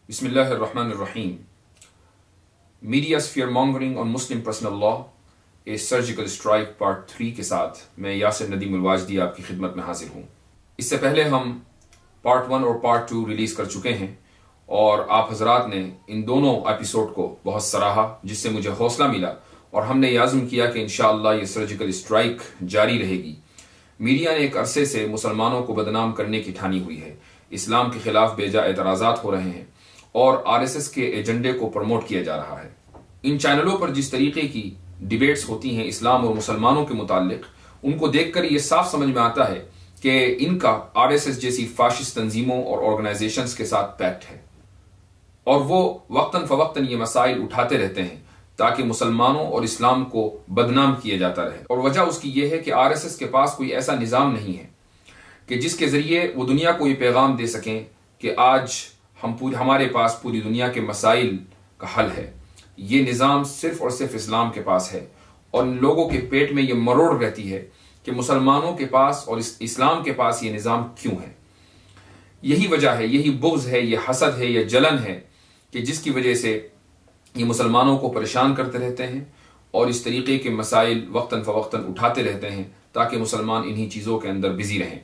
Bismillahirrahmanirrahim. Media's fear-mongering on Muslim personal law, a surgical strike part 3 के साथ मैं यासिर नदीम अल-वाजदी आपकी खिदमत में हाजिर हूँ। इससे पहले हम पार्ट 1 और पार्ट 2 रिलीज कर चुके हैं और आप हजरात ने इन दोनों एपिसोड को बहुत सराहा, जिससे मुझे हौसला मिला और हमने ये आज़म किया कि इंशाअल्लाह ये सर्जिकल स्ट्राइक जारी रहेगी। मीडिया ने एक अरसे से मुसलमानों को बदनाम करने की ठानी हुई है, इस्लाम के खिलाफ बेजा एतराज़ात हो रहे हैं और आरएसएस के एजेंडे को प्रमोट किया जा रहा है। इन चैनलों पर जिस तरीके की डिबेट्स होती हैं इस्लाम और मुसलमानों के मुतालिक, उनको देखकर ये साफ समझ में आता है कि इनका आरएसएस जैसी फाशिस्ट तंजीमों और ऑर्गेनाइजेशंस के साथ पैक्ट है और वो वक्तन फवक्तन ये मसाइल उठाते रहते हैं ताकि मुसलमानों और इस्लाम को बदनाम किया जाता रहे। और वजह उसकी यह है कि आरएसएस के पास कोई ऐसा निज़ाम नहीं है कि जिसके जरिए वो दुनिया को ये पैगाम दे सकें कि आज हमारे पास पूरी दुनिया के मसाइल का हल है। ये निज़ाम सिर्फ और सिर्फ इस्लाम के पास है और लोगों के पेट में ये मरोड़ रहती है कि मुसलमानों के पास और इस्लाम के पास ये निज़ाम क्यों है। यही वजह है, यही बुग़्ज़ है, ये हसद है, ये जलन है कि जिसकी वजह से ये मुसलमानों को परेशान करते रहते हैं और इस तरीके के मसाइल वक्तन फ़वक्तन उठाते रहते हैं ताकि मुसलमान इन्हीं चीज़ों के अंदर बिजी रहें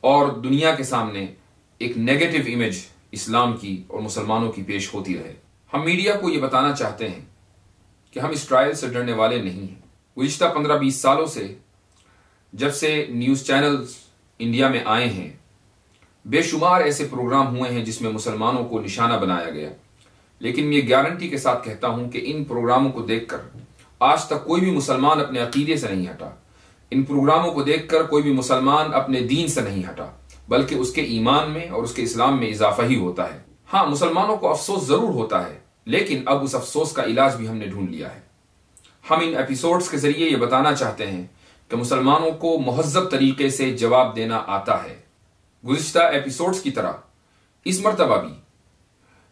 और दुनिया के सामने एक नेगेटिव इमेज इस्लाम की और मुसलमानों की पेश होती रहे। हम मीडिया को ये बताना चाहते हैं कि हम इस ट्रायल से डरने वाले नहीं हैं। गुज़िश्ता 15-20 सालों से जब से न्यूज़ चैनल्स इंडिया में आए हैं, बेशुमार ऐसे प्रोग्राम हुए हैं जिसमें मुसलमानों को निशाना बनाया गया, लेकिन मैं गारंटी के साथ कहता हूं कि इन प्रोग्रामों को देखकर आज तक कोई भी मुसलमान अपने अकीदे से नहीं हटा। इन प्रोग्रामों को देखकर कोई भी मुसलमान अपने दीन से नहीं हटा, बल्कि उसके ईमान में और उसके इस्लाम में इजाफा ही होता है। हाँ, मुसलमानों को अफसोस जरूर होता है, लेकिन अब उस अफसोस का इलाज भी हमने ढूंढ लिया है। हम इन एपिसोड्स के जरिए यह बताना चाहते हैं कि मुसलमानों को मुहज़्ज़ब तरीके से जवाब देना आता है। गुज़िश्ता एपिसोड्स की तरह इस मर्तबा भी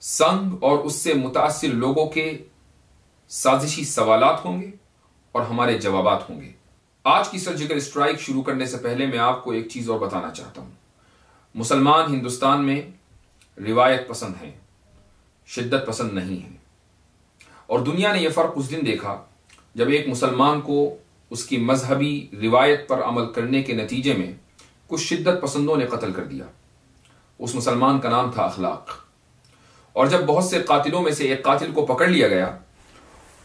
संघ और उससे मुतासिर लोगों के साजिशी सवालात होंगे और हमारे जवाबात होंगे। आज की सर्जिकल स्ट्राइक शुरू करने से पहले मैं आपको एक चीज और बताना चाहता हूं। मुसलमान हिंदुस्तान में रिवायत पसंद हैं, शिद्दत पसंद नहीं है। और दुनिया ने यह फर्क उस दिन देखा जब एक मुसलमान को उसकी मजहबी रिवायत पर अमल करने के नतीजे में कुछ शिद्दत पसंदों ने कत्ल कर दिया। उस मुसलमान का नाम था अखलाक। और जब बहुत से कातिलों में से एक कातिल को पकड़ लिया गया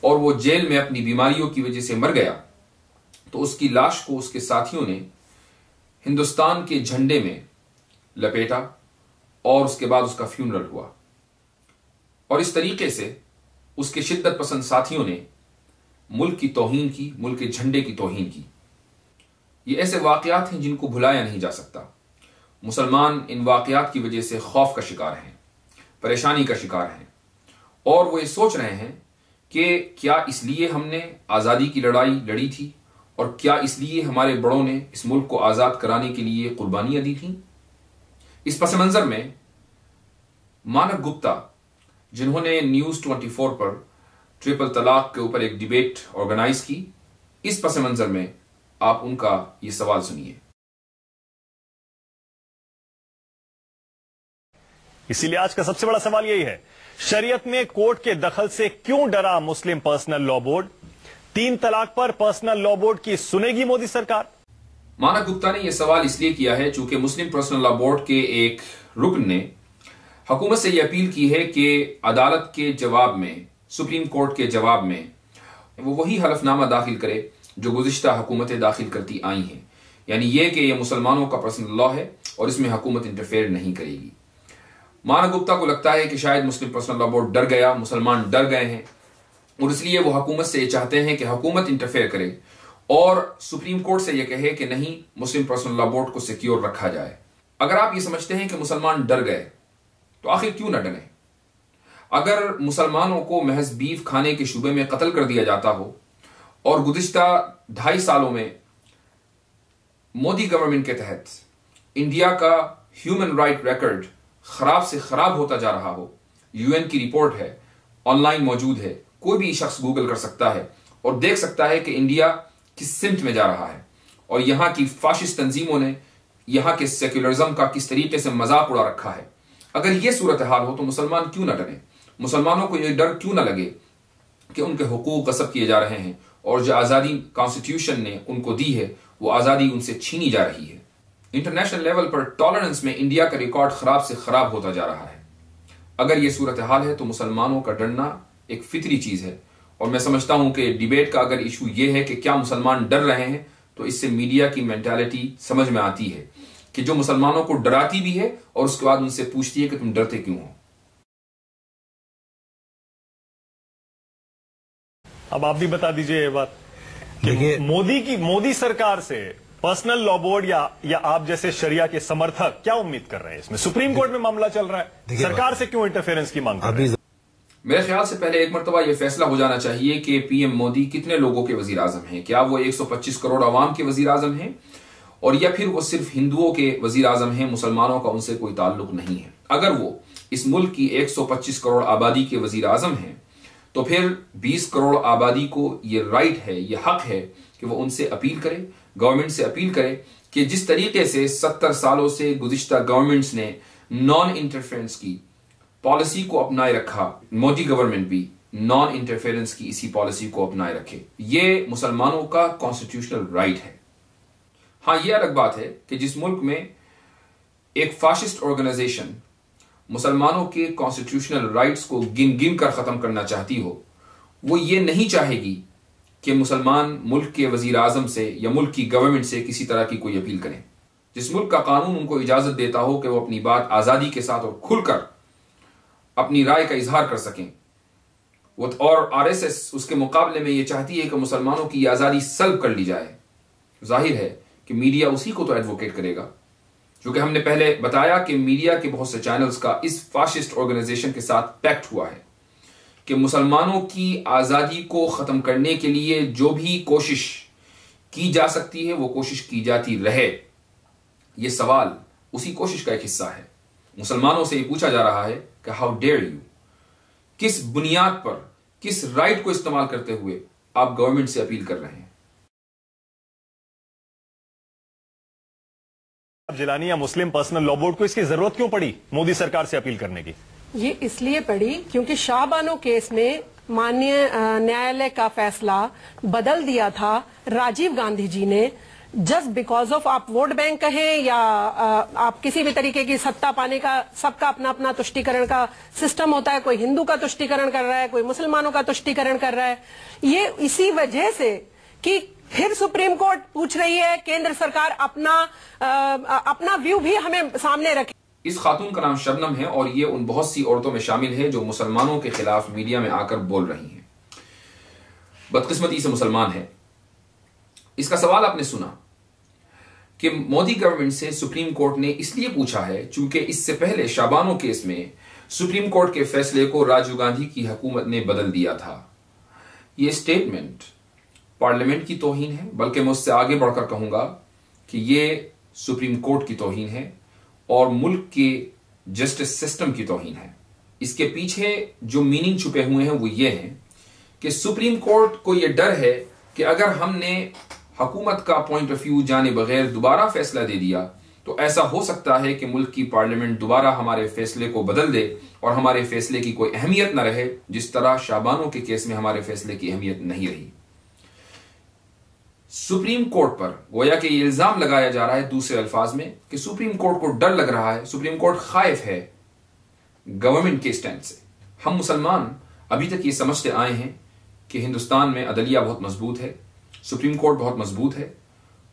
और वो जेल में अपनी बीमारियों की वजह से मर गया, तो उसकी लाश को उसके साथियों ने हिंदुस्तान के झंडे में लपेटा और उसके बाद उसका फ्यूनरल हुआ। और इस तरीके से उसके शिद्दत पसंद साथियों ने मुल्क की तौहीन की, मुल्क के झंडे की तौहीन की। ये ऐसे वाकयात हैं जिनको भुलाया नहीं जा सकता। मुसलमान इन वाकयात की वजह से खौफ का शिकार हैं, परेशानी का शिकार हैं और वो ये सोच रहे हैं कि क्या इसलिए हमने आज़ादी की लड़ाई लड़ी थी और क्या इसलिए हमारे बड़ों ने इस मुल्क को आज़ाद कराने के लिए कुर्बानियां दी थीं। इस पस मंज़र में मानक गुप्ता, जिन्होंने न्यूज़ 24 पर ट्रिपल तलाक के ऊपर एक डिबेट ऑर्गेनाइज की, इस पस मंज़र में आप उनका ये सवाल सुनिए। इसीलिए आज का सबसे बड़ा सवाल यही है, शरीयत में कोर्ट के दखल से क्यों डरा मुस्लिम पर्सनल लॉ बोर्ड? 3 तलाक पर पर्सनल लॉ बोर्ड की सुनेगी मोदी सरकार? मानक गुप्ता ने यह सवाल इसलिए किया है चूंकि मुस्लिम पर्सनल लॉ बोर्ड के एक रुकन ने हुकूमत से यह अपील की है कि अदालत के जवाब में, सुप्रीम कोर्ट के जवाब में वो वही हलफनामा दाखिल करे जो गुज़िश्ता हुकूमतें दाखिल करती आई हैं, यानी यह कि यह मुसलमानों का पर्सनल लॉ है और इसमें हुकूमत इंटरफेयर नहीं करेगी। मानक गुप्ता को लगता है कि शायद मुस्लिम पर्सनल लॉ बोर्ड डर गया, मुसलमान डर गए हैं और इसलिए वो हुकूमत से ये चाहते हैं कि हुकूमत इंटरफेयर करे और सुप्रीम कोर्ट से ये कहे कि नहीं, मुस्लिम पर्सनल लॉ बोर्ड को सिक्योर रखा जाए। अगर आप ये समझते हैं कि मुसलमान डर गए तो आखिर क्यों न डरे? अगर मुसलमानों को महज बीफ खाने के शुबे में कत्ल कर दिया जाता हो और गुज़िश्ता 2.5 सालों में मोदी गवर्नमेंट के तहत इंडिया का ह्यूमन राइट रिकॉर्ड खराब से खराब होता जा रहा हो, यूएन की रिपोर्ट है, ऑनलाइन मौजूद है, कोई भी शख्स गूगल कर सकता है और देख सकता है कि इंडिया किस सिमत में जा रहा है और यहां की फाशिस्ट तंजीमों ने यहां के सेक्युलरिज्म का किस तरीके से मजाक उड़ा रखा है। अगर यह सूरत हाल हो तो मुसलमान क्यों ना डरें? मुसलमानों को यह डर क्यों ना लगे कि उनके हुकूक गसब किए जा रहे हैं और जो आज़ादी कॉन्स्टिट्यूशन ने उनको दी है वो आज़ादी उनसे छीनी जा रही है। इंटरनेशनल लेवल पर टॉलरेंस में इंडिया का रिकॉर्ड खराब से खराब होता जा रहा है। अगर यह सूरत हाल है तो मुसलमानों का डरना एक फितरी चीज है, और मैं समझता हूं कि डिबेट का अगर इशू यह है कि क्या मुसलमान डर रहे हैं, तो इससे मीडिया की मेंटालिटी समझ में आती है कि जो मुसलमानों को डराती भी है और उसके बाद उनसे पूछती है कि तुम डरते क्यों हो। अब आप भी बता दीजिए ये बात कि मोदी सरकार से पर्सनल लॉ बोर्ड या आप जैसे शरिया के समर्थक क्या उम्मीद कर रहे हैं? इसमें सुप्रीम कोर्ट में मामला चल रहा है, सरकार से क्यों इंटरफेरेंस की मांग कर रहे हैं? मेरे ख्याल से पहले एक मरतबा यह फैसला हो जाना चाहिए कि पीएम मोदी कितने लोगों के वजीर आजम हैं। क्या वो 125 करोड़ अवाम के वजीर आजम हैं, और या फिर वो सिर्फ हिंदुओं के वजीर आजम हैं, मुसलमानों का उनसे कोई ताल्लुक नहीं है? अगर वो इस मुल्क की 125 करोड़ आबादी के वजीर आजम हैं तो फिर 20 करोड़ आबादी को यह राइट है, यह हक है कि वो उनसे अपील करे, गवर्नमेंट से अपील करे कि जिस तरीके से 70 सालों से गुज़िश्ता गवर्नमेंट्स ने नॉन इंटरफेरेंस की पॉलिसी को अपनाए रखा, मोदी गवर्नमेंट भी नॉन इंटरफेरेंस की इसी पॉलिसी को अपनाए रखे। यह मुसलमानों का कॉन्स्टिट्यूशनल राइट है। हां, यह अलग बात है कि जिस मुल्क में एक फाशिस्ट ऑर्गेनाइजेशन मुसलमानों के कॉन्स्टिट्यूशनल राइट्स को गिन गिन कर खत्म करना चाहती हो, वो ये नहीं चाहेगी कि मुसलमान मुल्क के वजीर आजम से या मुल्क की गवर्नमेंट से किसी तरह की कोई अपील करें। जिस मुल्क का कानून उनको इजाजत देता हो कि वो अपनी बात आजादी के साथ और खुलकर अपनी राय का इजहार कर सकें, वो और आरएसएस उसके मुकाबले में ये चाहती है कि मुसलमानों की आजादी सल्ब कर ली जाए। जाहिर है कि मीडिया उसी को तो एडवोकेट करेगा, क्योंकि हमने पहले बताया कि मीडिया के बहुत से चैनल्स का इस फाशिस्ट ऑर्गेनाइजेशन के साथ पैक्ट हुआ है कि मुसलमानों की आजादी को खत्म करने के लिए जो भी कोशिश की जा सकती है वो कोशिश की जाती रहे। यह सवाल उसी कोशिश का एक हिस्सा है। मुसलमानों से यह पूछा जा रहा है कि हाउ डेयर यू, किस बुनियाद पर, किस राइट को इस्तेमाल करते हुए आप गवर्नमेंट से अपील कर रहे हैं? जिलानी या मुस्लिम पर्सनल लॉ बोर्ड को इसकी जरूरत क्यों पड़ी मोदी सरकार से अपील करने की? ये इसलिए पड़ी क्योंकि शाहबानो केस में माननीय न्यायालय का फैसला बदल दिया था राजीव गांधी जी ने, जस्ट बिकॉज ऑफ आप वोट बैंक कहें या आप किसी भी तरीके की सत्ता पाने का, सबका अपना अपना तुष्टीकरण का सिस्टम होता है। कोई हिंदू का तुष्टीकरण कर रहा है, कोई मुसलमानों का तुष्टीकरण कर रहा है। ये इसी वजह से कि फिर सुप्रीम कोर्ट पूछ रही है केंद्र सरकार अपना व्यू भी हमें सामने रखे। इस खातून का नाम शबनम है और ये उन बहुत सी औरतों में शामिल है जो मुसलमानों के खिलाफ मीडिया में आकर बोल रही हैं। बदकिस्मती से मुसलमान है। इसका सवाल आपने सुना कि मोदी गवर्नमेंट से सुप्रीम कोर्ट ने इसलिए पूछा है चूंकि इससे पहले शाबानो केस में सुप्रीम कोर्ट के फैसले को राजीव गांधी की हुकूमत ने बदल दिया था। यह स्टेटमेंट पार्लियामेंट की तौहीन है, बल्कि मैं उससे आगे बढ़कर कहूंगा कि यह सुप्रीम कोर्ट की तौहीन है और मुल्क के जस्टिस सिस्टम की तौहीन है। इसके पीछे जो मीनिंग छुपे हुए हैं वो ये हैं कि सुप्रीम कोर्ट को यह डर है कि अगर हमने हुकूमत का पॉइंट ऑफ व्यू जाने बगैर दोबारा फैसला दे दिया तो ऐसा हो सकता है कि मुल्क की पार्लियामेंट दोबारा हमारे फैसले को बदल दे और हमारे फैसले की कोई अहमियत न रहे, जिस तरह शाबानो के केस में हमारे फैसले की अहमियत नहीं रही। सुप्रीम कोर्ट पर गोया कि यह इल्जाम लगाया जा रहा है दूसरे अल्फाज में कि सुप्रीम कोर्ट को डर लग रहा है, सुप्रीम कोर्ट खाइफ है गवर्नमेंट के स्टैंड से। हम मुसलमान अभी तक ये समझते आए हैं कि हिंदुस्तान में अदलिया बहुत मजबूत है, सुप्रीम कोर्ट बहुत मजबूत है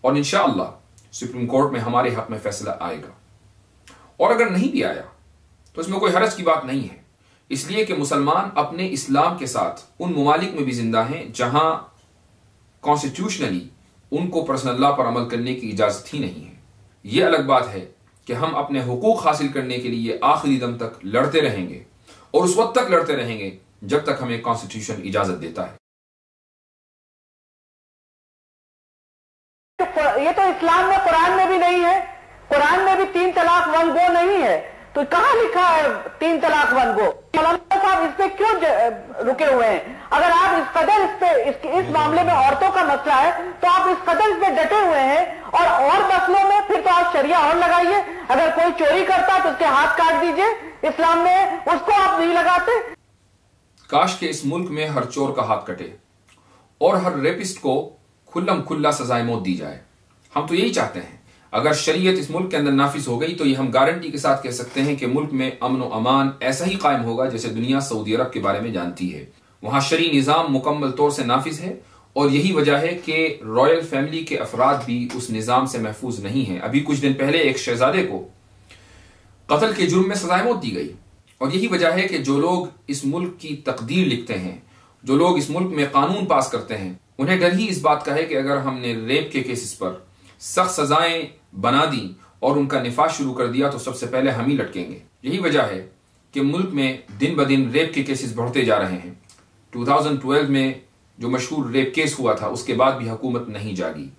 और इंशाअल्लाह सुप्रीम कोर्ट में हमारे हक में फैसला आएगा। और अगर नहीं भी आया तो इसमें कोई हरज की बात नहीं है, इसलिए कि मुसलमान अपने इस्लाम के साथ उन ममालिक में भी जिंदा हैं जहां कॉन्स्टिट्यूशनली उनको पर्सनल लॉ पर अमल करने की इजाजत ही नहीं है। यह अलग बात है कि हम अपने हुकूक हासिल करने के लिए आखिरी दम तक लड़ते रहेंगे और उस वक्त तक लड़ते रहेंगे जब तक हमें कॉन्स्टिट्यूशन इजाजत देता है। ये तो इस्लाम में, कुरान में भी नहीं है। कुरान में भी 3 तलाक 1 गो नहीं है, तो कहां लिखा है 3 तलाक 1 गो? मौलाना साहब इस पे क्यों रुके हुए हैं? अगर आप इस कदर इस मामले में औरतों का मसला है तो आप इस कदर इस पे डटे हुए हैं और और मसलों में फिर तो आप शरिया और लगाइए। अगर कोई चोरी करता तो उसके हाथ काट दीजिए, इस्लाम में उसको आप नहीं लगाते। काश के इस मुल्क में हर चोर का हाथ कटे और हर रेपिस्ट को खुल्लम खुल्ला सजाए मौत दी जाए। हम तो यही चाहते हैं। अगर शरीयत इस मुल्क के अंदर नाफिज हो गई तो ये हम गारंटी के साथ कह सकते हैं कि मुल्क में अमन व अमान ऐसा ही कायम होगा जैसे दुनिया सऊदी अरब के बारे में जानती है। वहां शरी निज़ाम मुकम्मल तौर से नाफिज है और यही वजह है कि रॉयल फैमिली के अफराद भी उस निज़ाम से महफूज नहीं है। अभी कुछ दिन पहले एक शहजादे को कत्ल के जुर्म में सजाए मौत दी गई और यही वजह है कि जो लोग इस मुल्क की तकदीर लिखते हैं, जो लोग इस मुल्क में कानून पास करते हैं, उन्हें डर ही इस बात का है कि अगर हमने रेप के केसेस पर सख्त सजाएं बना दी और उनका निफाज शुरू कर दिया तो सबसे पहले हम ही लटकेंगे। यही वजह है कि मुल्क में दिन ब दिन रेप के केसेस बढ़ते जा रहे हैं। 2012 में जो मशहूर रेप केस हुआ था उसके बाद भी हुकूमत नहीं जागी।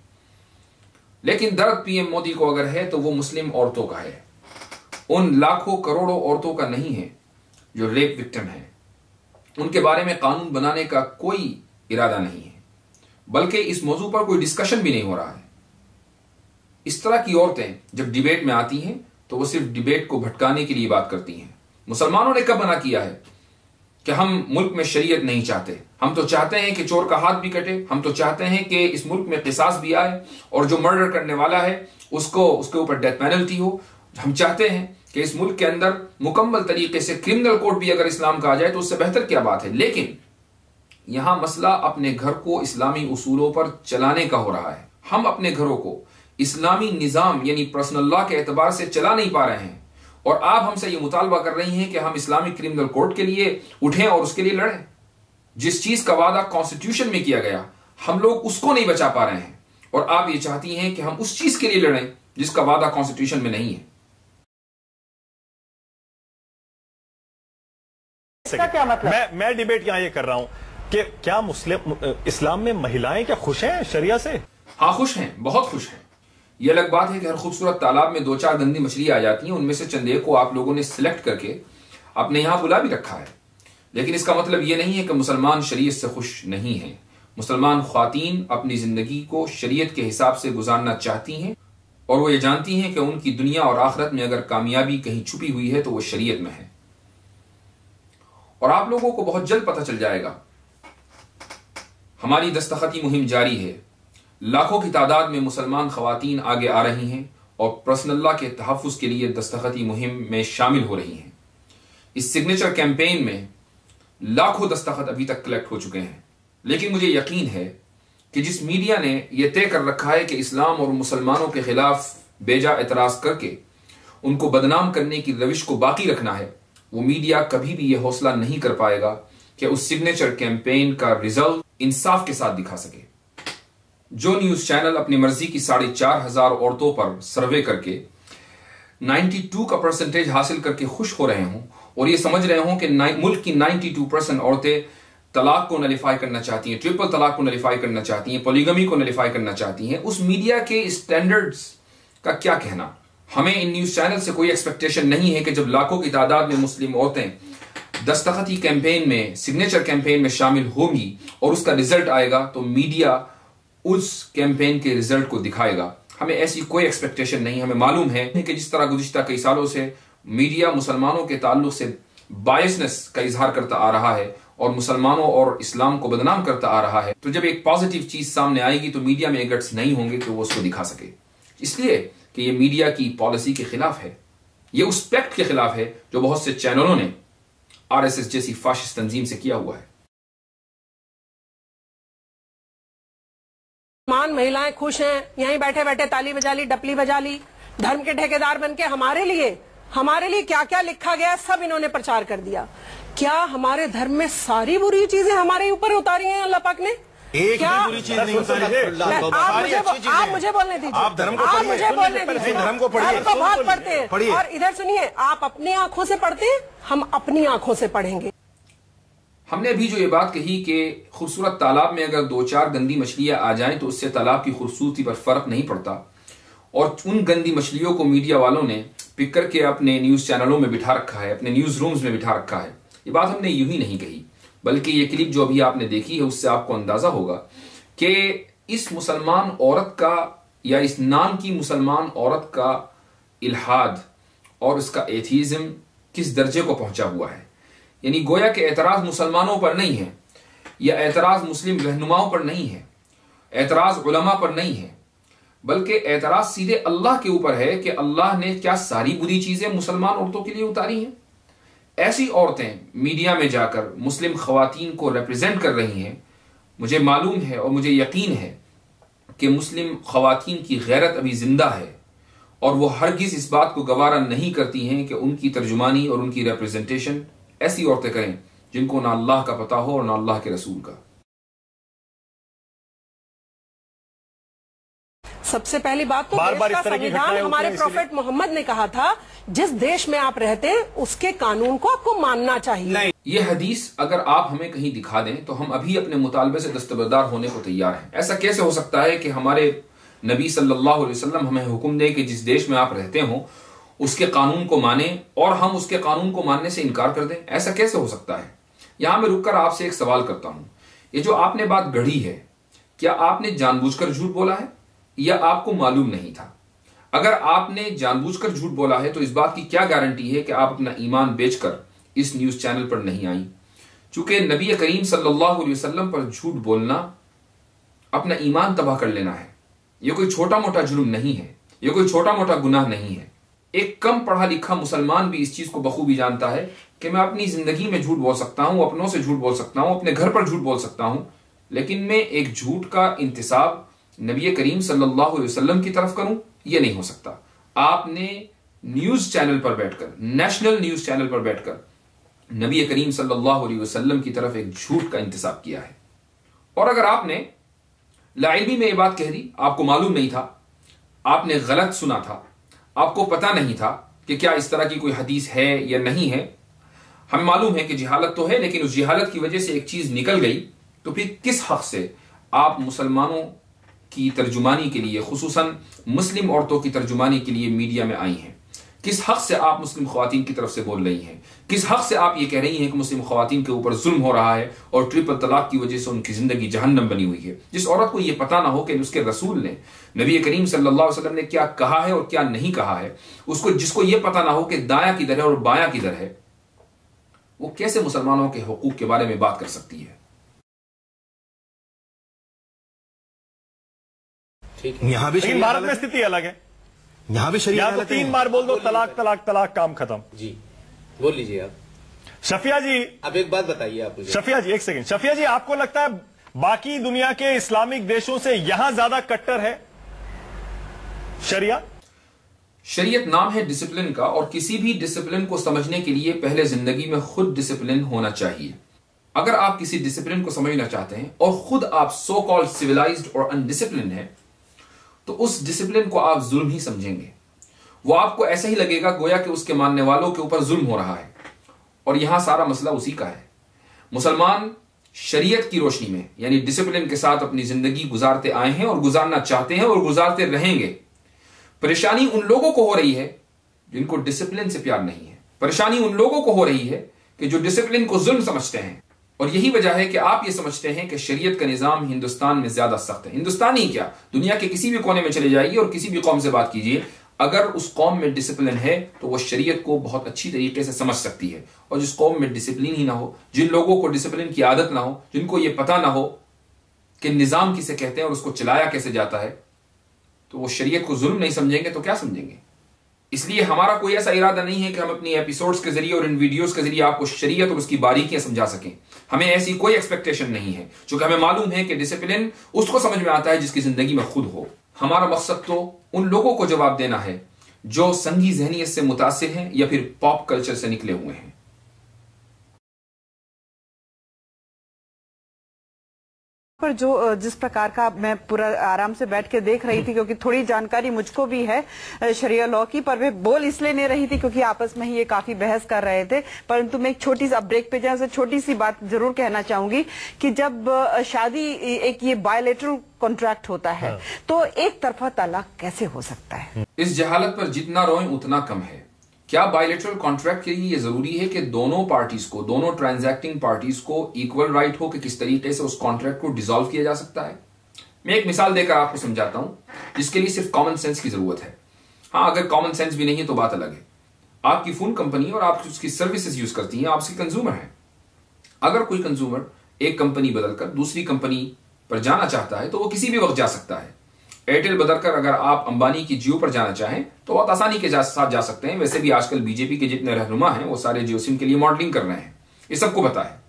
लेकिन दर्द पीएम मोदी को अगर है तो वो मुस्लिम औरतों का है, उन लाखों करोड़ों औरतों का नहीं है जो रेप विक्टिम है। उनके बारे में कानून बनाने का कोई इरादा नहीं है, बल्कि इस मौजू पर कोई डिस्कशन भी नहीं हो रहा है। इस तरह की औरतें जब डिबेट में आती हैं तो वो सिर्फ डिबेट को भटकाने के लिए बात करती हैं। मुसलमानों ने कब मना किया है कि हम मुल्क में शरीयत नहीं चाहते? हम तो चाहते हैं कि चोर का हाथ भी कटे, हम तो चाहते हैं कि इस मुल्क में किसास भी आए और जो मर्डर करने वाला है उसके ऊपर डेथ पेनल्टी हो। हम चाहते हैं कि इस मुल्क के अंदर मुकम्मल तरीके से क्रिमिनल कोड भी अगर इस्लाम का आ जाए तो उससे बेहतर क्या बात है। लेकिन यहां मसला अपने घर को इस्लामी उसूलों पर चलाने का हो रहा है। हम अपने घरों को इस्लामी निजाम यानी पर्सनल लॉ के एतबार से चला नहीं पा रहे हैं और आप हमसे यह मुतालबा कर रही हैं कि हम इस्लामिक क्रिमिनल कोड के लिए उठें और उसके लिए लड़ें। जिस चीज का वादा कॉन्स्टिट्यूशन में किया गया हम लोग उसको नहीं बचा पा रहे हैं और आप ये चाहती हैं कि हम उस चीज के लिए लड़ें जिसका वादा कॉन्स्टिट्यूशन में नहीं है। क्या मतलब? मैं डिबेट यहां ये कर रहा हूं कि क्या मुस्लिम इस्लाम में महिलाएं क्या खुश हैं शरिया से? हाँ, खुश हैं, बहुत खुश हैं। यह अलग बात है कि हर खूबसूरत तालाब में 2-4 गंदी मछलियां आ जाती हैं, उनमें से चंद एक को आप लोगों ने सिलेक्ट करके अपने यहां बुला भी रखा है। लेकिन इसका मतलब यह नहीं है कि मुसलमान शरीयत से खुश नहीं हैं। मुसलमान ख्वातीन अपनी जिंदगी को शरीयत के हिसाब से गुजारना चाहती हैं और वो ये जानती हैं कि उनकी दुनिया और आखिरत में अगर कामयाबी कहीं छुपी हुई है तो वो शरीयत में है। और आप लोगों को बहुत जल्द पता चल जाएगा। हमारी दस्तखती मुहिम जारी है, लाखों की तादाद में मुसलमान खवातीन आगे आ रही हैं और पर्सनल लॉ के तहफ़्फ़ुज़ के लिए दस्तखती मुहिम में शामिल हो रही हैं। इस सिग्नेचर कैंपेन में लाखों दस्तखत अभी तक कलेक्ट हो चुके हैं। लेकिन मुझे यकीन है कि जिस मीडिया ने यह तय कर रखा है कि इस्लाम और मुसलमानों के खिलाफ बेजा एतराज़ करके उनको बदनाम करने की रविश को बाकी रखना है, वो मीडिया कभी भी यह हौसला नहीं कर पाएगा कि उस सिग्नेचर कैंपेन का रिजल्ट इंसाफ के साथ दिखा सके। जो न्यूज चैनल अपनी मर्जी की 4,500 औरतों पर सर्वे करके 92 का परसेंटेज हासिल करके खुश हो रहे हों और ये समझ रहे हों कि मुल्क की 92% औरतें तलाक को नलिफाई करना चाहती हैं, ट्रिपल तलाक को नलिफाई करना चाहती हैं, पॉलीगमी को नलिफाई करना चाहती हैं, उस मीडिया के स्टैंडर्ड्स का क्या कहना? हमें इन न्यूज चैनल से कोई एक्सपेक्टेशन नहीं है कि जब लाखों की तादाद में मुस्लिम औरतें दस्तखती कैंपेन में, सिग्नेचर कैंपेन में शामिल होंगी और उसका रिजल्ट आएगा तो मीडिया उस कैंपेन के रिजल्ट को दिखाएगा। हमें ऐसी कोई एक्सपेक्टेशन नहीं। हमें मालूम है कि जिस तरह गुज़िश्ता कई सालों से मीडिया मुसलमानों के ताल्लुक से बायसनेस का इजहार करता आ रहा है और मुसलमानों और इस्लाम को बदनाम करता आ रहा है, तो जब एक पॉजिटिव चीज सामने आएगी तो मीडिया में गट्स नहीं होंगे कि वो उसको दिखा सके। इसलिए कि ये मीडिया की पॉलिसी के खिलाफ है, ये उस पैक्ट के खिलाफ है जो बहुत से चैनलों ने आरएसएस जैसी फाशिस्ट तंजीम से किया हुआ है। महिलाएं खुश हैं, यहीं बैठे बैठे ताली बजा ली, डपली बजा ली, धर्म के ठेकेदार बनके हमारे लिए क्या क्या लिखा गया सब इन्होंने प्रचार कर दिया। क्या हमारे धर्म में सारी बुरी चीजें हमारे ऊपर उतारी हैं अल्लाह पाक ने? एक भी बुरी चीज नहीं उतारी है। आप मुझे बोलने दीजिए, आप धर्म को पढ़िए, धर्म को पढ़िए, तो बहुत पढ़ते हैं। और इधर सुनिए, आप अपनी आंखों से पढ़ते हैं, हम अपनी आंखों से पढ़ेंगे। हमने अभी जो ये बात कही कि खूबसूरत तालाब में अगर 2-4 गंदी मछलियां आ जाएं तो उससे तालाब की खूबसूरती पर फर्क नहीं पड़ता और उन गंदी मछलियों को मीडिया वालों ने पिक करके अपने न्यूज चैनलों में बिठा रखा है, अपने न्यूज रूम्स में बिठा रखा है। ये बात हमने यूं ही नहीं कही, बल्कि ये क्लिप जो अभी आपने देखी है उससे आपको अंदाजा होगा कि इस मुसलमान औरत का या इस नाम की मुसलमान औरत का इल्हाद और उसका एथीज़म किस दर्जे को पहुंचा हुआ है। यानी गोया के एतराज मुसलमानों पर नहीं है, या एतराज मुस्लिम रहनुमाओं पर नहीं है, एतराज उलमा पर नहीं है, बल्कि एतराज सीधे अल्लाह के ऊपर है कि अल्लाह ने क्या सारी बुरी चीजें मुसलमान औरतों के लिए उतारी हैं। ऐसी औरतें मीडिया में जाकर मुस्लिम खवातीन को रिप्रेजेंट कर रही हैं। मुझे मालूम है और मुझे यकीन है कि मुस्लिम खवातीन की गैरत अभी जिंदा है और वो हरगिज इस बात को गवारा नहीं करती हैं कि उनकी तर्जुमानी और उनकी रिप्रेजेंटेशन ऐसी औरतें करें जिनको ना अल्लाह का पता हो और ना अल्लाह के रसूल का। सबसे पहली बात तो बार-बार देश इस का तरह की संविधान घटनाएं हमारे होती हैं, प्रोफेट मोहम्मद ने कहा था जिस देश में आप रहते हैं उसके कानून को आपको मानना चाहिए। ये हदीस अगर आप हमें कहीं दिखा दें तो हम अभी अपने मुतालबे से दस्तबरदार होने को तैयार हैं। ऐसा कैसे हो सकता है कि हमारे नबी सल्लल्लाहु अलैहि वसल्लम हमें हुक्म दे कि जिस देश में आप रहते हो उसके कानून को माने और हम उसके कानून को मानने से इनकार कर दें? ऐसा कैसे हो सकता है? यहां मैं रुककर आपसे एक सवाल करता हूं, ये जो आपने बात गढ़ी है, क्या आपने जानबूझकर झूठ बोला है या आपको मालूम नहीं था? अगर आपने जानबूझकर झूठ बोला है तो इस बात की क्या गारंटी है कि आप अपना ईमान बेचकर इस न्यूज चैनल पर नहीं आई? चूंकि नबी करीम सल्लल्लाहु अलैहि वसल्लम पर झूठ बोलना अपना ईमान तबाह कर लेना है। यह कोई छोटा मोटा जुर्म नहीं है, यह कोई छोटा मोटा गुनाह नहीं है। एक कम पढ़ा लिखा मुसलमान भी इस चीज को बखूबी जानता है कि मैं अपनी जिंदगी में झूठ बोल सकता हूं, अपनों से झूठ बोल सकता हूं, अपने घर पर झूठ बोल सकता हूं, लेकिन मैं एक झूठ का इंतिसाब नबी करीम सल्लल्लाहु अलैहि वसल्लम की तरफ करूं, यह नहीं हो सकता। आपने न्यूज चैनल पर बैठकर, नेशनल न्यूज चैनल पर बैठकर नबी करीम सल्लल्लाहु अलैहि वसल्लम की तरफ एक झूठ का इंतिसाब किया है। और अगर आपने लाइल्मी में यह बात कह दी, आपको मालूम नहीं था, आपने गलत सुना था, आपको पता नहीं था कि क्या इस तरह की कोई हदीस है या नहीं है, हमें मालूम है कि जिहालत तो है, लेकिन उस जिहालत की वजह से एक चीज निकल गई, तो फिर किस हक से आप मुसलमानों की तर्जुमानी के लिए, खुसूसन मुस्लिम औरतों की तर्जुमानी के लिए मीडिया में आई हैं? किस हक से आप मुस्लिम खवातीन की तरफ से बोल रही हैं? किस हक से आप ये कह रही हैं कि मुस्लिम खवातीन के ऊपर जुल्म हो रहा है और ट्रिपल तलाक की वजह से उनकी जिंदगी जहन्नम बनी हुई है? जिस औरत को यह पता ना हो कि उसके रसूल ने, नबी करीम सल्लल्लाहु अलैहि वसल्लम ने क्या कहा है और क्या नहीं कहा है, उसको जिसको यह पता ना हो कि दायां किधर है और बायां किधर है, वो कैसे मुसलमानों के हुकूक के बारे में बात कर सकती है? यहाँ भी लेकिन भारत में स्थिति अलग है। यहाँ भी शरीयत या तो 3 बार बोल दो तलाक तलाक तलाक, काम खत्म। जी बोल लीजिए आप। शफिया जी, अब एक बात बताइए आप मुझे। शफिया जी, एक सेकंड। शफिया जी, आपको लगता है बाकी दुनिया के इस्लामिक देशों से यहां ज्यादा कट्टर है शरिया? शरीयत नाम है डिसिप्लिन का, और किसी भी डिसिप्लिन को समझने के लिए पहले जिंदगी में खुद डिसिप्लिन होना चाहिए। अगर आप किसी डिसिप्लिन को समझना चाहते हैं और खुद आप सो कॉल्ड सिविलाइज्ड और अनडिसिप्लिन हैं, तो उस डिसिप्लिन को आप जुल्म ही समझेंगे। वो आपको ऐसा ही लगेगा गोया कि उसके मानने वालों के ऊपर जुल्म हो रहा है, और यहां सारा मसला उसी का है। मुसलमान शरीयत की रोशनी में यानी डिसिप्लिन के साथ अपनी जिंदगी गुजारते आए हैं और गुजारना चाहते हैं और गुजारते रहेंगे। परेशानी उन लोगों को हो रही है जिनको डिसिप्लिन से प्यार नहीं है। परेशानी उन लोगों को हो रही है कि जो डिसिप्लिन को जुल्म समझते हैं, और यही वजह है कि आप ये समझते हैं कि शरीयत का निजाम हिंदुस्तान में ज्यादा सख्त है। हिंदुस्तान ही क्या, दुनिया के किसी भी कोने में चले जाइए और किसी भी कौम से बात कीजिए, अगर उस कौम में डिसिप्लिन है तो वह शरीयत को बहुत अच्छी तरीके से समझ सकती है। और जिस कौम में डिसिप्लिन ही ना हो, जिन लोगों को डिसिप्लिन की आदत ना हो, जिनको यह पता ना हो कि निजाम किसे कहते हैं और उसको चलाया कैसे जाता है, तो वो शरीयत को जुल्म नहीं समझेंगे तो क्या समझेंगे? इसलिए हमारा कोई ऐसा इरादा नहीं है कि हम अपनी एपिसोड्स के जरिए और इन वीडियोस के जरिए आपको शरीयत और उसकी बारीकियां समझा सकें। हमें ऐसी कोई एक्सपेक्टेशन नहीं है, क्योंकि हमें मालूम है कि डिसिप्लिन उसको समझ में आता है जिसकी जिंदगी में खुद हो। हमारा मकसद तो उन लोगों को जवाब देना है जो संघी जहनियत से मुतासिर हैं या फिर पॉप कल्चर से निकले हुए हैं। पर जो जिस प्रकार का मैं पूरा आराम से बैठ के देख रही थी, क्योंकि थोड़ी जानकारी मुझको भी है शरिया लॉ की, पर वे बोल इसलिए नहीं रही थी क्योंकि आपस में ही ये काफी बहस कर रहे थे। परंतु मैं एक छोटी सी, अब ब्रेक पे जाने से छोटी सी बात जरूर कहना चाहूंगी कि जब शादी एक ये बायलैटरल कॉन्ट्रैक्ट होता है, तो एक तरफा तलाक कैसे हो सकता है? इस जहालत पर जितना रोएं उतना कम है। क्या बायलैटरल कॉन्ट्रैक्ट के लिए यह जरूरी है कि दोनों पार्टीज को, दोनों ट्रांजैक्टिंग पार्टीज को इक्वल राइट हो कि किस तरीके से उस कॉन्ट्रैक्ट को डिसॉल्व किया जा सकता है? मैं एक मिसाल देकर आपको समझाता हूं जिसके लिए सिर्फ कॉमन सेंस की जरूरत है। हाँ, अगर कॉमन सेंस भी नहीं है तो बात अलग है। आपकी फोन कंपनी और आप उसकी सर्विसेज यूज करती हैं, आप उसके कंज्यूमर हैं। अगर कोई कंज्यूमर एक कंपनी बदलकर दूसरी कंपनी पर जाना चाहता है तो वो किसी भी वक्त जा सकता है। एयरटेल बदलकर अगर आप अंबानी की जियो पर जाना चाहें तो बहुत आसानी के साथ जा सकते हैं। वैसे भी आजकल बीजेपी के जितने रहनुमा हैं वो सारे जियो सिम के लिए मॉडलिंग कर रहे हैं, ये सबको पता है।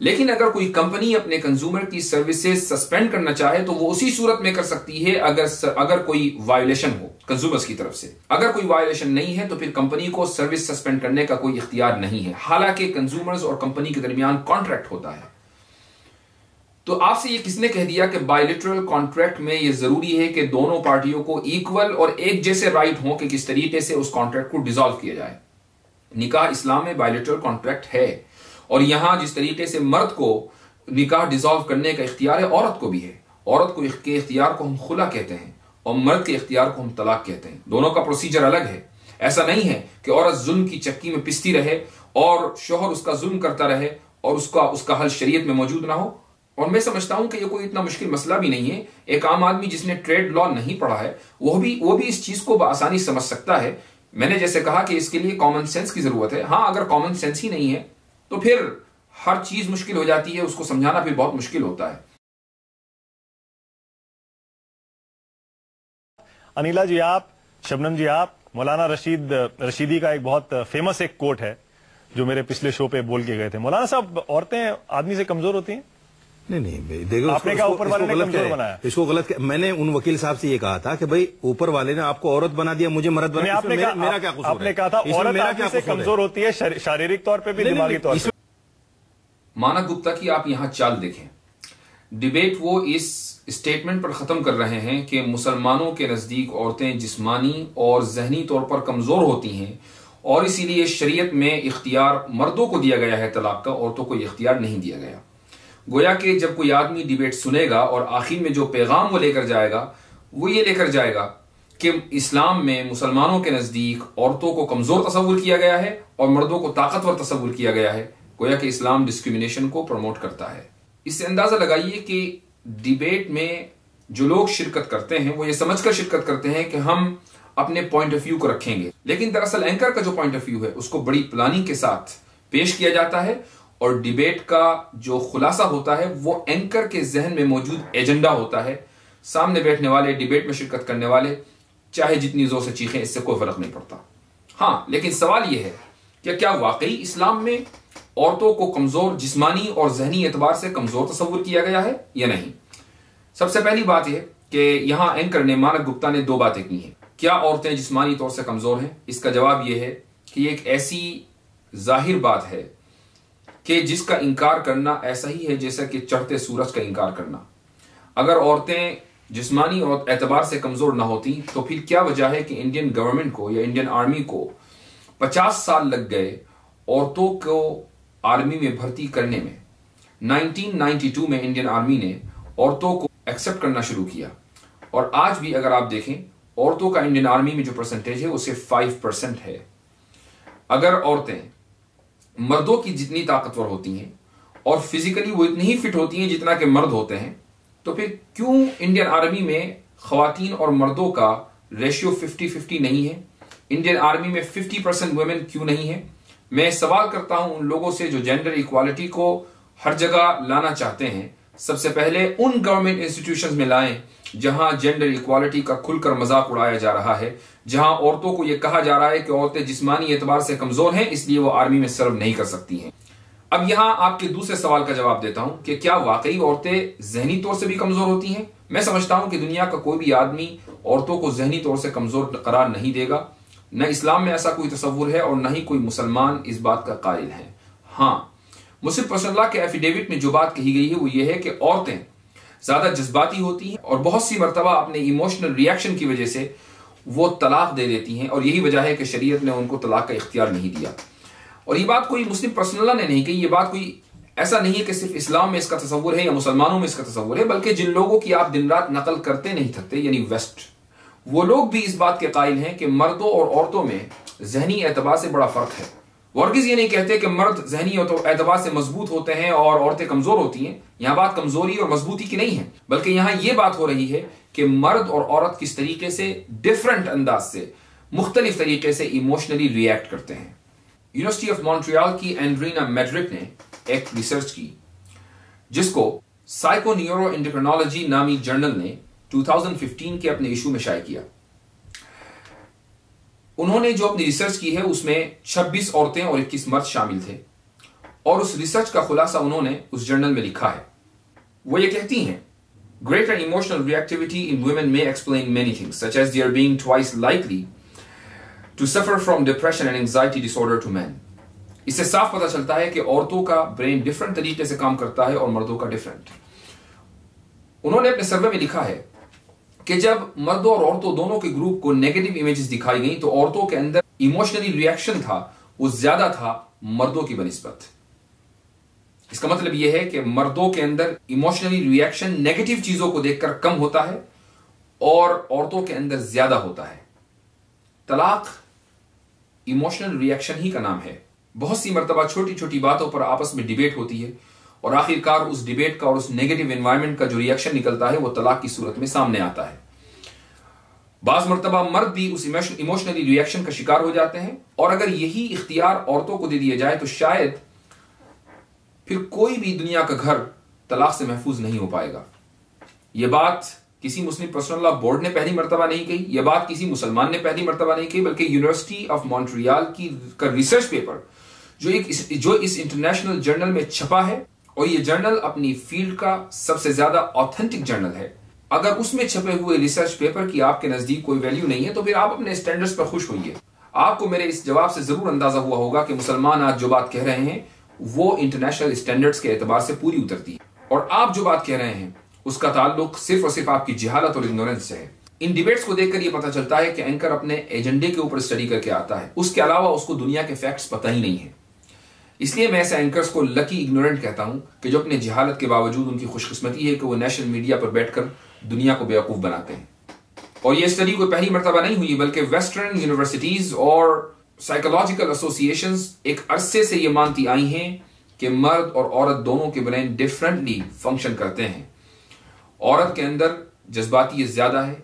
लेकिन अगर कोई कंपनी अपने कंज्यूमर की सर्विसेज सस्पेंड करना चाहे तो वो उसी सूरत में कर सकती है अगर कोई वायोलेशन हो कंज्यूमर्स की तरफ से। अगर कोई वायोलेशन नहीं है तो फिर कंपनी को सर्विस सस्पेंड करने का कोई इख्तियार नहीं है, हालांकि कंज्यूमर्स और कंपनी के दरमियान कॉन्ट्रैक्ट होता है। तो आपसे ये किसने कह दिया कि बायलैटरल कॉन्ट्रैक्ट में ये जरूरी है कि दोनों पार्टियों को इक्वल और एक जैसे राइट हो कि किस तरीके से उस कॉन्ट्रैक्ट को डिसॉल्व किया जाए? निकाह इस्लाम में बायलैटरल कॉन्ट्रैक्ट है और यहां जिस तरीके से मर्द को निकाह डिसॉल्व करने का इख्तियार है, औरत को भी है। औरत को के इख्तियार को हम खुला कहते हैं और मर्द के इख्तियार को हम तलाक कहते हैं। दोनों का प्रोसीजर अलग है। ऐसा नहीं है कि औरत जुल्म की चक्की में पिसती रहे और शौहर उसका जुल्म करता रहे और उसका हल शरीयत में मौजूद ना हो। और मैं समझता हूं कि ये कोई इतना मुश्किल मसला भी नहीं है। एक आम आदमी जिसने ट्रेड लॉ नहीं पढ़ा है वो भी इस चीज को आसानी समझ सकता है। मैंने जैसे कहा कि इसके लिए कॉमन सेंस की जरूरत है। हाँ, अगर कॉमन सेंस ही नहीं है तो फिर हर चीज मुश्किल हो जाती है, उसको समझाना फिर बहुत मुश्किल होता है। अनिला जी आप, शबनम जी आप, मौलाना रशीदी का एक बहुत फेमस एक कोट है जो मेरे पिछले शो पे बोल के गए थे। मौलाना साहब, औरतें आदमी से कमजोर होती हैं? नहीं, देखो आपने कहा ऊपर वाले ने कमजोर बनाया, इसको गलत। मैंने उन वकील साहब से ये कहा था कि भाई ऊपर वाले ने आपको औरत बना दिया, मुझे मर्द बना दिया। मेरा क्या कसूर? आपने कहा था औरत आदमी से कमजोर होती है शारीरिक तौर पे भी, दिमागी तौर पे। मानक गुप्ता की आप यहां चाल देखें। डिबेट वो इस स्टेटमेंट पर खत्म कर रहे हैं कि मुसलमानों के नजदीक औरतें जिस्मानी और जहनी तौर पर कमजोर होती हैं और इसीलिए शरीयत में इख्तियार मर्दों को दिया गया है तलाक का, औरतों को इख्तियार नहीं दिया गया। गोया कि जब कोई आदमी डिबेट सुनेगा और आखिर में जो पैगाम वो लेकर जाएगा वो ये लेकर जाएगा कि इस्लाम में मुसलमानों के नजदीक औरतों को कमजोर तस्वुर किया गया है और मर्दों को ताकतवर तस्वुर किया गया है, गोया कि इस्लाम डिस्क्रिमिनेशन को प्रमोट करता है। इससे अंदाजा लगाइए कि डिबेट में जो लोग शिरकत करते हैं वो ये समझकर शिरकत करते हैं कि हम अपने पॉइंट ऑफ व्यू को रखेंगे, लेकिन दरअसल एंकर का जो पॉइंट ऑफ व्यू है उसको बड़ी प्लानिंग के साथ पेश किया जाता है और डिबेट का जो खुलासा होता है वो एंकर के जहन में मौजूद एजेंडा होता है। सामने बैठने वाले, डिबेट में शिरकत करने वाले चाहे जितनी जोर से चीखें, इससे कोई फर्क नहीं पड़ता। हाँ, लेकिन सवाल यह है कि क्या वाकई इस्लाम में औरतों को कमजोर जिस्मानी और जहनी एतबार से कमजोर तस्वुर किया गया है या नहीं? सबसे पहली बात यह कि यहां एंकर ने, मानक गुप्ता ने, दो बातें की हैं। क्या औरतें जिस्मानी तौर से कमजोर हैं? इसका जवाब यह है कि एक ऐसी जाहिर बात है कि जिसका इनकार करना ऐसा ही है जैसा कि चढ़ते सूरज का इनकार करना। अगर औरतें जिस्मानी और एतबार से कमजोर ना होती तो फिर क्या वजह है कि इंडियन गवर्नमेंट को या इंडियन आर्मी को 50 साल लग गए औरतों को आर्मी में भर्ती करने में। 1992 में इंडियन आर्मी ने औरतों को एक्सेप्ट करना शुरू किया और आज भी अगर आप देखें औरतों का इंडियन आर्मी में जो परसेंटेज है वो सिर्फ 5% है। अगर औरतें मर्दों की जितनी ताकतवर होती हैं और फिजिकली वो इतनी ही फिट होती हैं जितना कि मर्द होते हैं, तो फिर क्यों इंडियन आर्मी में खवातीन और मर्दों का रेशियो 50-50 नहीं है? इंडियन आर्मी में 50% वुमेन क्यों नहीं है? मैं सवाल करता हूं उन लोगों से जो जेंडर इक्वालिटी को हर जगह लाना चाहते हैं। सबसे पहले उन गवर्नमेंट इंस्टीट्यूशंस में लाएं जहां जेंडर इक्वालिटी का खुलकर मजाक उड़ाया जा रहा है, जहां औरतों को यह कहा जा रहा है कि औरतें जिस्मानी एतबार से कमजोर हैं इसलिए वो आर्मी में सर्व नहीं कर सकती हैं। अब यहां आपके दूसरे सवाल का जवाब देता हूं कि क्या वाकई औरतें जहनी तौर से भी कमजोर होती हैं? मैं समझता हूं कि दुनिया का कोई भी आदमी औरतों को जहनी तौर से कमजोर करार नहीं देगा। न इस्लाम में ऐसा कोई तस्वुर है और न ही कोई मुसलमान इस बात का कायल है। हाँ, मुस्लिम पर्सनल के एफिडेविट में जो बात कही गई है वो ये है कि औरतें ज्यादा जज्बाती होती हैं और बहुत सी मरतबा अपने इमोशनल रिएक्शन की वजह से वो तलाक दे देती हैं और यही वजह है कि शरीयत ने उनको तलाक का इख्तियार नहीं दिया। और ये बात कोई मुस्लिम पर्सनल ने नहीं कही, ये बात कोई ऐसा नहीं है कि सिर्फ इस्लाम में इसका तस्वुर है या मुसलमानों में इसका तस्वुर है, बल्कि जिन लोगों की आप दिन रात नकल करते नहीं थकते यानी वेस्ट, वो लोग भी इस बात के कायल हैं कि मर्दों और औरतों में जहनी एतबार से बड़ा फर्क है। वर्गीज ये नहीं कहते कि मर्द जहनी एतबार से मजबूत होते हैं और औरतें कमजोर होती हैं। यहां बात कमजोरी और मजबूती की नहीं है, बल्कि यहां यह बात हो रही है कि मर्द और औरत किस तरीके से डिफरेंट अंदाज से, मुख्तलिफ तरीके से इमोशनली रिएक्ट करते हैं। यूनिवर्सिटी ऑफ मॉन्ट्रियल की एंड्रीना मेड्रिक ने एक रिसर्च की जिसको साइकोन्यूरो एंडोक्रिनोलॉजी नामी जर्नल ने 2015 के अपने इशू में शाये किया। उन्होंने जो अपनी रिसर्च की है उसमें 26 औरतें और 21 मर्द शामिल थे, और उस रिसर्च का खुलासा उन्होंने उस जर्नल में लिखा है। वो ये कहती हैं, greater emotional reactivity in women may explain many things, such as their being twice likely to suffer from depression and anxiety disorder to men. इससे साफ पता चलता है कि औरतों का ब्रेन डिफरेंट तरीके से काम करता है और मर्दों का डिफरेंट। उन्होंने अपने सर्वे में लिखा है कि जब मर्दों और औरतों दोनों के ग्रुप को नेगेटिव इमेजेस दिखाई गई तो औरतों के अंदर इमोशनली रिएक्शन था वो ज्यादा था मर्दों की बनिस्बत। इसका मतलब यह है कि मर्दों के अंदर इमोशनली रिएक्शन नेगेटिव चीजों को देखकर कम होता है और औरतों के अंदर ज्यादा होता है। तलाक इमोशनल रिएक्शन ही का नाम है। बहुत सी मर्तबा छोटी छोटी बातों पर आपस में डिबेट होती है और आखिरकार उस डिबेट का और उस नेगेटिव एनवायरनमेंट का जो रिएक्शन निकलता है वो तलाक की सूरत में सामने आता है। बाज मर्तबा मर्द भी उस इमोशनली रिएक्शन का शिकार हो जाते हैं, और अगर यही इख्तियार औरतों को दे दिया जाए तो शायद फिर कोई भी दुनिया का घर तलाक से महफूज नहीं हो पाएगा। यह बात किसी मुस्लिम पर्सनल लॉ बोर्ड ने पहली मर्तबा नहीं कही, यह बात किसी मुसलमान ने पहली मर्तबा नहीं कही, बल्कि यूनिवर्सिटी ऑफ मॉन्ट्रियल का रिसर्च पेपर जो इस इंटरनेशनल जर्नल में छपा है, और यह जर्नल अपनी फील्ड का सबसे ज्यादा ऑथेंटिक जर्नल है। अगर उसमें छपे हुए रिसर्च पेपर की आपके नजदीक कोई वैल्यू नहीं है तो फिर आप अपने स्टैंडर्ड्स पर खुश होइए। आपको मेरे इस जवाब से जरूर अंदाजा हुआ होगा कि मुसलमान आज जो बात कह रहे हैं वो इंटरनेशनल स्टैंडर्ड्स के एतबार से पूरी उतरती है, और आप जो बात कह रहे हैं उसका ताल्लुक सिर्फ और सिर्फ आपकी जिहालत और इग्नोरेंस से है। इन डिबेट्स को देखकर यह पता चलता है कि एंकर अपने एजेंडे के ऊपर स्टडी करके आता है, उसके अलावा उसको दुनिया के फैक्ट्स पता ही नहीं है। इसलिए मैं ऐसे एंकर्स को लकी इग्नोरेंट कहता हूं कि जो अपने जिहालत के बावजूद उनकी खुशकिस्मती है कि वो नेशनल मीडिया पर बैठकर दुनिया को बेवकूफ बनाते हैं। और यह स्टडी कोई पहली मर्तबा नहीं हुई, बल्कि वेस्टर्न यूनिवर्सिटीज और साइकोलॉजिकल एसोसिएशंस एक अरसे से यह मानती आई हैं कि मर्द और औरत दोनों के ब्रेन डिफरेंटली फंक्शन करते हैं। औरत के अंदर जज्बाती ज्यादा है,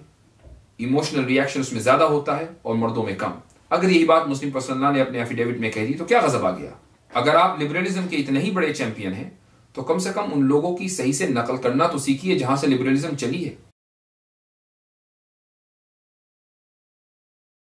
इमोशनल रिएक्शन उसमें ज्यादा होता है, और मर्दों में कम। अगर यही बात मुस्लिम पर्सनल लॉ ने अपने एफिडेविट में कह दी तो क्या गजब आ गया। अगर आप लिबरलिज्म के इतने ही बड़े चैंपियन हैं तो कम से कम उन लोगों की सही से नकल करना तो सीखिए जहां से लिबरलिज्म चली है।